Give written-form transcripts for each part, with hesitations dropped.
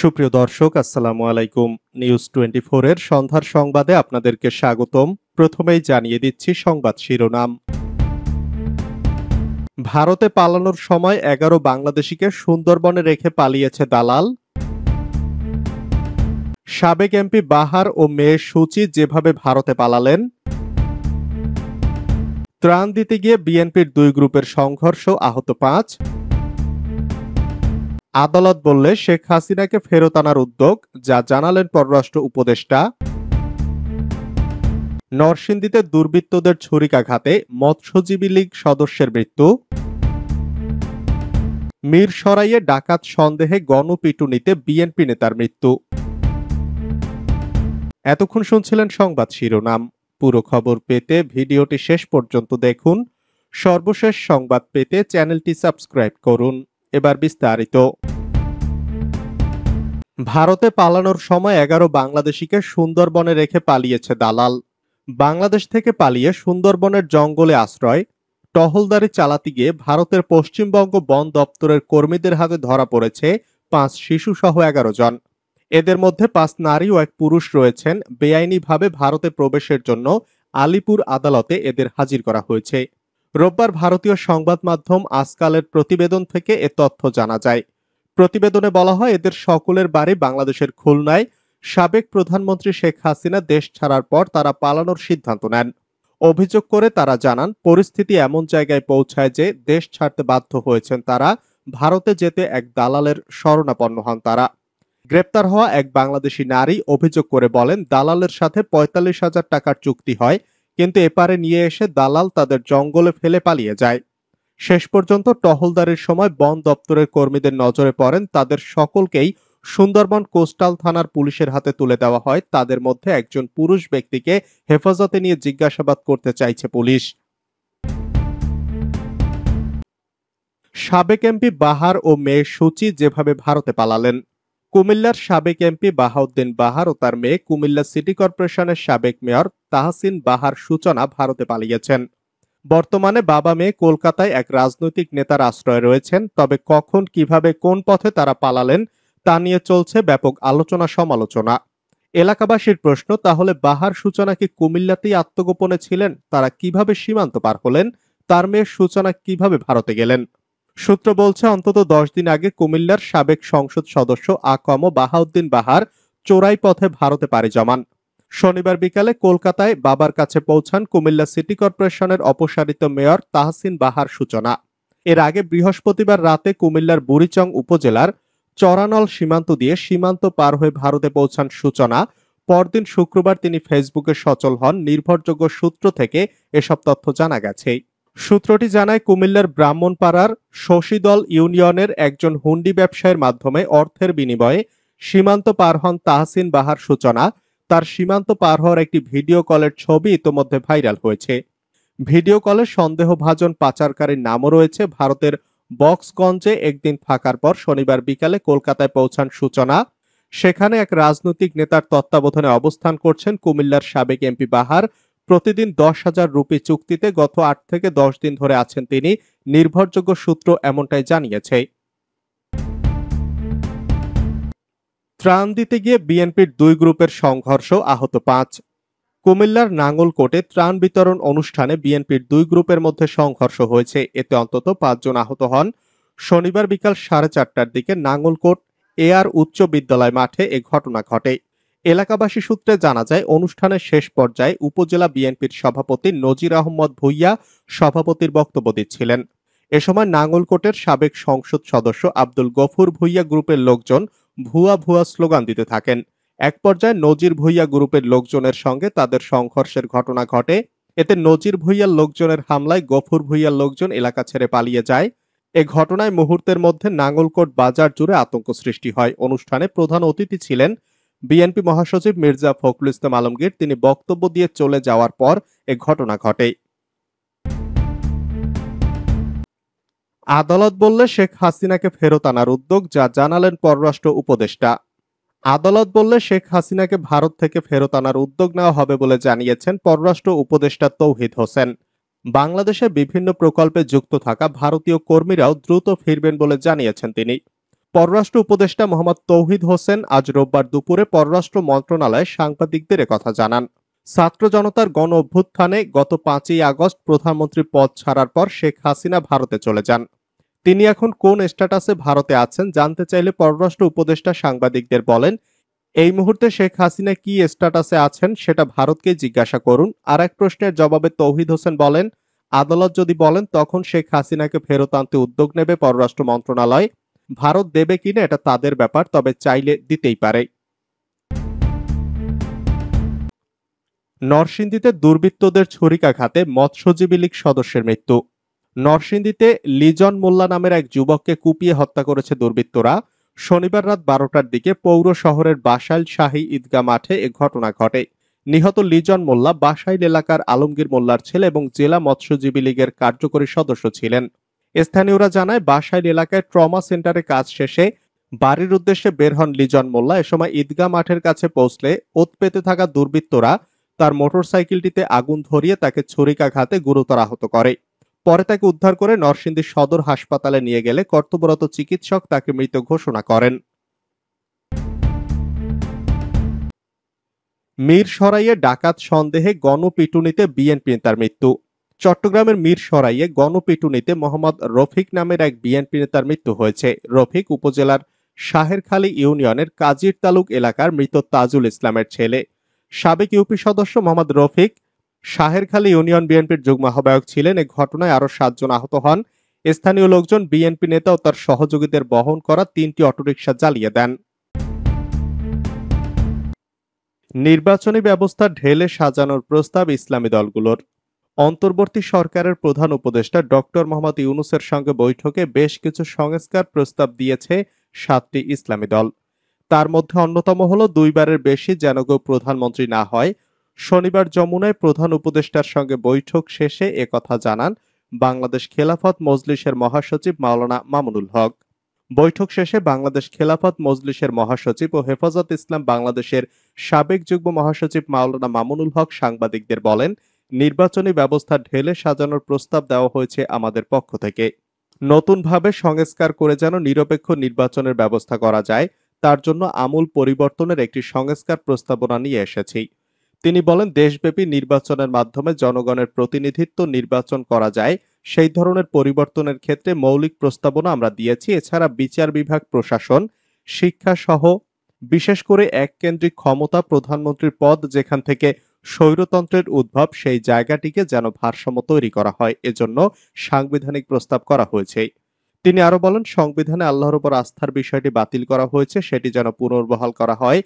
সুপ্রিয় দর্শক, আসসালামু আলাইকুম। নিউজ 24 এর সন্ধ্যার সংবাদে আপনাদেরকে স্বাগতম। প্রথমেই জানিয়ে দিচ্ছি সংবাদ শিরোনাম। ভারতে পালানোর সময় 11 বাংলাদেশিকে সুন্দরবনে রেখে পালিয়েছে দালাল। সাবেক এমপি বাহার ও মেয়ে সুচি যেভাবে ভারতে পালালেন। ত্রাণ দিতে গিয়ে বিএনপির দুই গ্রুপের সংঘর্ষ, আহত 5। আদালত বললে শেখ হাসিনাকে ফেরত আনার উদ্যোগ, যা জানালেন পররাষ্ট্র উপদেষ্টা। নরসিংদীতে দুর্বৃত্তদের ছুরিকাঘাতে মৎস্যজীবী লীগ সদস্যের মৃত্যু। মিরসরাইয়ে ডাকাত সন্দেহে গণপিটুনিতে বিএনপি নেতার মৃত্যু। এতক্ষণ শুনছিলেন সংবাদ শিরোনাম। পুরো খবর পেতে ভিডিওটি শেষ পর্যন্ত দেখুন। সর্বশেষ সংবাদ পেতে চ্যানেলটি সাবস্ক্রাইব করুন। এবার বিস্তারিত। ভারতে পালানোর সময় 11 বাংলাদেশিকে সুন্দরবনে রেখে পালিয়েছে দালাল। বাংলাদেশ থেকে পালিয়ে সুন্দরবনের জঙ্গলে আশ্রয়, টহলদারি চালাতে গিয়ে ভারতের পশ্চিমবঙ্গ বন দপ্তরের কর্মীদের হাতে ধরা পড়েছে 5 শিশু সহ 11 জন। এদের মধ্যে 5 নারী ও 1 পুরুষ রয়েছেন। বেআইনিভাবে ভারতে প্রবেশের জন্য আলিপুর আদালতে এদের হাজির করা হয়েছে। রোববার ভারতীয় সংবাদ মাধ্যম আজকালের প্রতিবেদন থেকে এ তথ্য জানা যায়। প্রতিবেদনে বলা হয়, এদের সকলের বাড়ি বাংলাদেশের খুলনায়। সাবেক প্রধানমন্ত্রী শেখ হাসিনা দেশ ছাড়ার পর তারা পালানোর সিদ্ধান্ত নেন। অভিযোগ করে তারা জানান, পরিস্থিতি এমন জায়গায় পৌঁছায় যে দেশ ছাড়তে বাধ্য হয়েছেন তারা। ভারতে যেতে এক দালালের শরণাপন্ন হন তারা। গ্রেপ্তার হওয়া এক বাংলাদেশি নারী অভিযোগ করে বলেন, দালালের সাথে 45,000 টাকার চুক্তি হয়, কিন্তু এপারে নিয়ে এসে দালাল তাদের জঙ্গলে ফেলে পালিয়ে যায়। শেষ পর্যন্ত টহলদারির সময় বন দপ্তরের কর্মীদের নজরে পড়েন। তাদের সকলকেই সুন্দরবন কোস্টাল থানার পুলিশের হাতে তুলে দেওয়া হয়। তাদের মধ্যে একজন পুরুষ ব্যক্তিকে হেফাজতে নিয়ে জিজ্ঞাসাবাদ করতে চাইছে পুলিশ। সাবেক এমপি বাহার ও মেয়ে সুচি যেভাবে ভারতে পালালেন। কুমিল্লার সাবেক এমপি বাহাউদ্দিন বাহার ও তার মেয়ে কুমিল্লা সিটি কর্পোরেশনের সাবেক মেয়র তাহসিন বাহার সূচনা ভারতে পালিয়েছেন। বর্তমানে বাবা মেয়ে কলকাতায় এক রাজনৈতিক নেতার আশ্রয়ে রয়েছেন। তবে কখন, কিভাবে, কোন পথে তারা পালালেন তা নিয়ে চলছে ব্যাপক আলোচনা সমালোচনা। এলাকাবাসীর প্রশ্ন, তাহলে বাহার সূচনা কি কুমিল্লাতেই আত্মগোপনে ছিলেন? তারা কিভাবে সীমান্ত পার হলেন? তার মেয়ে সূচনা কিভাবে ভারতে গেলেন? সূত্র বলছে, অন্তত 10 দিন আগে কুমিল্লার সাবেক সংসদ সদস্য আকম বাহাউদ্দিন বাহার চোরাই পথে ভারতে পাড়ি জমান। শনিবার বিকালে কলকাতায় বাবার কাছে পৌঁছান কুমিল্লা সিটি কর্পোরেশনের অপসারিত মেয়র তাহসিন বাহার সূচনা। এর আগে বৃহস্পতিবার রাতে কুমিল্লার বুড়িচং উপজেলার চরানল সীমান্ত দিয়ে সীমান্ত পার হয়ে ভারতে পৌঁছান সূচনা। পরদিন শুক্রবার তিনি ফেসবুকে সচল হন। নির্ভরযোগ্য সূত্র থেকে এসব তথ্য জানা গেছে। সূত্রটি জানায়, কুমিল্লার ব্রাহ্মণপাড়ার শশীদল ইউনিয়নের একজন হুন্ডি ব্যবসায়ীর মাধ্যমে অর্থের বিনিময়ে সীমান্ত পার হন তাহসিন বাহার সূচনা। তার সীমান্ত পার হওয়ার একটি ভিডিও কলের ছবি ইতোমধ্যে ভাইরাল হয়েছে। ভিডিও কলে সন্দেহভাজন পাচারকারীর নামও রয়েছে। ভারতের বক্সগঞ্জে একদিন থাকার পর শনিবার বিকালে কলকাতায় পৌঁছান সূচনা। সেখানে এক রাজনৈতিক নেতার তত্ত্বাবধানে অবস্থান করছেন কুমিল্লার সাবেক এমপি বাহার। প্রতিদিন 10,000 রুপি চুক্তিতে গত 8 থেকে 10 দিন ধরে আছেন তিনি। নির্ভরযোগ্য সূত্র এমনটাই জানিয়েছে। ত্রাণ দিতে গিয়ে বিএনপির দুই গ্রুপের সংঘর্ষ, আহত 5। কুমিল্লার নাঙ্গলকোটে ত্রাণ বিতরণ অনুষ্ঠানে বিএনপির দুই গ্রুপের মধ্যে সংঘর্ষ হয়েছে। এতে অন্তত 5 জন আহত হন। শনিবার বিকাল 4:30টার দিকে নাঙ্গলকোট এআর উচ্চ বিদ্যালয় মাঠে এ ঘটনা ঘটে। এলাকাবাসী সূত্রে জানা যায়, অনুষ্ঠানের শেষ পর্যায়ে উপজেলা বিএনপির সভাপতি নজির আহমদ ভূঁইয়া সভাপতির বক্তব্য দিচ্ছিলেন। এ সময় নাঙ্গলকোটের সাবেক সংসদ সদস্য আব্দুল গফুর ভূঁইয়া গ্রুপের লোকজন ভুয়া ভুয়া স্লোগান দিতে থাকেন। এক পর্যায়ে নজির ভূঁইয়া গ্রুপের লোকজনের সঙ্গে তাদের সংঘর্ষের ঘটনা ঘটে। এতে নজির ভূঁইয়ার লোকজনের হামলায় গফুর ভূঁইয়ার লোকজন এলাকা ছেড়ে পালিয়ে যায়। এ ঘটনায় মুহূর্তের মধ্যে নাঙ্গলকোট বাজার জুড়ে আতঙ্ক সৃষ্টি হয়। অনুষ্ঠানে প্রধান অতিথি ছিলেন বিএনপি মহাসচিব মির্জা ফখরুল ইসলাম আলমগীর। তিনি বক্তব্য দিয়ে চলে যাওয়ার পর এ ঘটনা ঘটে। আদালত বললে শেখ হাসিনাকে ফেরত আনার উদ্যোগ, যা জানালেন পররাষ্ট্র উপদেষ্টা। আদালত বললে শেখ হাসিনাকে ভারত থেকে ফেরত আনার উদ্যোগ নেওয়া হবে বলে জানিয়েছেন পররাষ্ট্র উপদেষ্টা তৌহিদ হোসেন। বাংলাদেশে বিভিন্ন প্রকল্পে যুক্ত থাকা ভারতীয় কর্মীরাও দ্রুত ফিরবেন বলে জানিয়েছেন তিনি। পররাষ্ট্র উপদেষ্টা মোহাম্মদ তৌহিদ হোসেন আজ রোববার দুপুরে পররাষ্ট্র মন্ত্রণালয়ে সাংবাদিকদের কথা জানান। ছাত্র জনতার গণ অভ্যুত্থানে গত 5ই আগস্ট প্রধানমন্ত্রী পদ ছাড়ার পর শেখ হাসিনা ভারতে চলে যান। তিনি এখন কোন স্ট্যাটাসে ভারতে আছেন জানতে চাইলে পররাষ্ট্র উপদেষ্টা সাংবাদিকদের বলেন, এই মুহূর্তে শেখ হাসিনা কি স্ট্যাটাসে আছেন সেটা ভারতকে জিজ্ঞাসা করুন। আর এক প্রশ্নের জবাবে তৌহিদ হোসেন বলেন, আদালত যদি বলেন তখন শেখ হাসিনাকে ফেরত আনতে উদ্যোগ নেবে পররাষ্ট্র মন্ত্রণালয়। ভারত দেবে কিনা এটা তাদের ব্যাপার, তবে চাইলে দিতেই পারে। নরসিংদীতে দুর্বৃত্তদের ছুরিকাঘাতে মৎস্যজীবী লীগ সদস্যের মৃত্যু। নরসিংদীতে লিজন মোল্লা নামের এক যুবককে কুপিয়ে হত্যা করেছে দুর্বৃত্তরা। শনিবার রাত 12টার দিকে পৌর শহরের বাসাইল শাহী ঈদগাহ মাঠে এ ঘটনা ঘটে। নিহত লিজন মোল্লা বাসাইল এলাকার আলমগীর মোল্লার ছেলে এবং জেলা মৎস্যজীবী লীগের কার্যকরী সদস্য ছিলেন। স্থানীয়রা জানায়, বাসাইল এলাকায় ট্রমা সেন্টারে কাজ শেষে বাড়ির উদ্দেশ্যে বের হন লিজন মোল্লা। এ সময় ঈদগাহ মাঠের কাছে পৌঁছলে ওৎ পেতে থাকা দুর্বৃত্তরা তার মোটরসাইকেলটিতে আগুন ধরিয়ে তাকে ছুরিকাঘাতে গুরুতর আহত করে। পরে তাকে উদ্ধার করে নরসিংদী সদর হাসপাতালে নিয়ে গেলে কর্তব্যরত চিকিৎসক তাকে মৃত ঘোষণা করেন। মিরসরাইয়ে ডাকাত সন্দেহে গণপিটুনিতে বিএনপি নেতার মৃত্যু। চট্টগ্রামের মিরসরাইয়ে গণপিটুনিতে মোহাম্মদ রফিক নামের এক বিএনপি নেতার মৃত্যু হয়েছে। রফিক উপজেলার শাহেরখালী ইউনিয়নের কাজির তালুক এলাকার মৃত তাজুল ইসলামের ছেলে। সাবেক ইউপি সদস্য মোহাম্মদ রফিক শাহেরখালী ইউনিয়ন বিএনপির যুগ্ম আহ্বায়ক ছিলেন। এ ঘটনায় আরো 7 জন আহত হন। স্থানীয় লোকজন বিএনপি নেতা ও তার সহযোগীদের বহন করা 3টি অটোরিকশা জ্বালিয়ে দেন। নির্বাচনী ব্যবস্থা ঢেলে সাজানোর প্রস্তাব ইসলামী দলগুলোর। অন্তর্বর্তী সরকারের প্রধান উপদেষ্টা ডক্টর মোহাম্মদ ইউনূসের সঙ্গে বৈঠকে বেশ কিছু সংস্কার প্রস্তাব দিয়েছে 7টি ইসলামী দল। তার মধ্যে অন্যতম হল 2বারের বেশি যেন কেউ প্রধানমন্ত্রী না হয়। শনিবার যমুনায় প্রধান উপদেষ্টার সঙ্গে বৈঠক শেষে একথা জানান বাংলাদেশ খেলাফত মজলিসের মহাসচিব মাওলানা মামুনুল হক। বৈঠক শেষে বাংলাদেশ খেলাফত মজলিসের মহাসচিব ও হেফাজত ইসলাম বাংলাদেশের সাবেক যুগ্ম মহাসচিব মাওলানা মামুনুল হক সাংবাদিকদের বলেন, নির্বাচনী ব্যবস্থা ঢেলে সাজানোর প্রস্তাব দেওয়া হয়েছে আমাদের পক্ষ থেকে। নতুনভাবে সংস্কার করে যেন নিরপেক্ষ নির্বাচনের ব্যবস্থা করা যায়, তার জন্য আমূল পরিবর্তনের একটি সংস্কার প্রস্তাবনা নিয়ে এসেছি। তিনি বলেন, দেশব্যাপী নির্বাচনের মাধ্যমে জনগণের প্রতিনিধিত্ব নির্বাচন করা যায়, সেই ধরনের পরিবর্তনের ক্ষেত্রে মৌলিক প্রস্তাবনা আমরা দিয়েছি। এছাড়া বিচার বিভাগ, প্রশাসন, শিক্ষা সহ বিশেষ করে এককেন্দ্রিক ক্ষমতা, প্রধানমন্ত্রীর পদ যেখান থেকে স্বৈরতন্ত্রের উদ্ভব, সেই জায়গাটিকে যেন ভারসাম্য তৈরি করা হয়, এজন্য সাংবিধানিক প্রস্তাব করা হয়েছে। তিনি আরো বলেন, সংবিধানে আল্লাহর উপর আস্থার বিষয়টি বাতিল করা হয়েছে, সেটি যেন পুনর্বহাল করা হয়।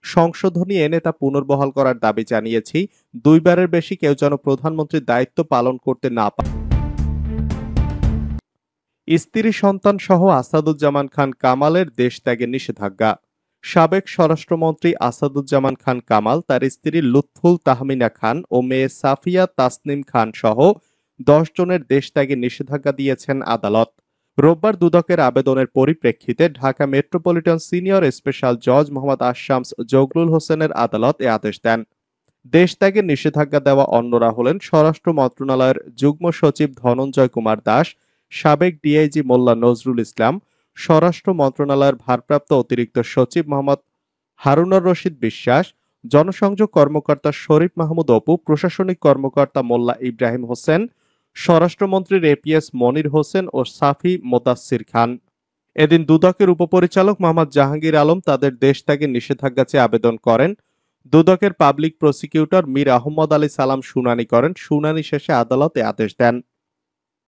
সংশোধনী এনে তা পুনর্বহাল করার দাবি জানিয়েছি। 2বারের বেশি কেউ যেন প্রধানমন্ত্রীর দায়িত্ব পালন করতে না পারে। স্ত্রী সন্তান সহ আসাদুজ্জামান খান কামালের দেশ ত্যাগে নিষেধাজ্ঞা। সাবেক স্বরাষ্ট্রমন্ত্রী আসাদুজ্জামান খান কামাল তার স্ত্রী লুৎফুল তাহমিনা খান ও মেয়ে সাফিয়া তাসনিম খান সহ 10 জনের দেশ ত্যাগে নিষেধাজ্ঞা দিয়েছেন আদালত। রোববার দুদকের আবেদনের পরিপ্রেক্ষিতে ঢাকা মেট্রোপলিটন সিনিয়র স্পেশাল জজ মোহাম্মদ আশামস জগলুল হোসেনের আদালত এ আদেশ দেন। দেশ ত্যাগের নিষেধাজ্ঞা দেওয়া অন্যরা হলেন স্বরাষ্ট্র মন্ত্রণালয়ের যুগ্ম সচিব ধনঞ্জয় কুমার দাস, সাবেক ডিআইজি মোল্লা নজরুল ইসলাম, স্বরাষ্ট্র মন্ত্রণালয়ের ভারপ্রাপ্ত অতিরিক্ত সচিব মোহাম্মদ হারুনুর রশিদ বিশ্বাস, জনসংযোগ কর্মকর্তা শরীফ মাহমুদ অপু, প্রশাসনিক কর্মকর্তা মোল্লা ইব্রাহিম হোসেন, স্বরাষ্ট্রমন্ত্রীর এপিএস মনির হোসেন ও সাফি মোতাসির খান। এদিন দুদকের উপপরিচালক মোহাম্মদ জাহাঙ্গীর আলম তাদের দেশ ত্যাগের নিষেধাজ্ঞা চেয়ে আবেদন করেন। দুদকের পাবলিক প্রসিকিউটর মীর আহমদ আলী সালাম শুনানি করেন। শুনানি শেষে আদালত এ আদেশ দেন।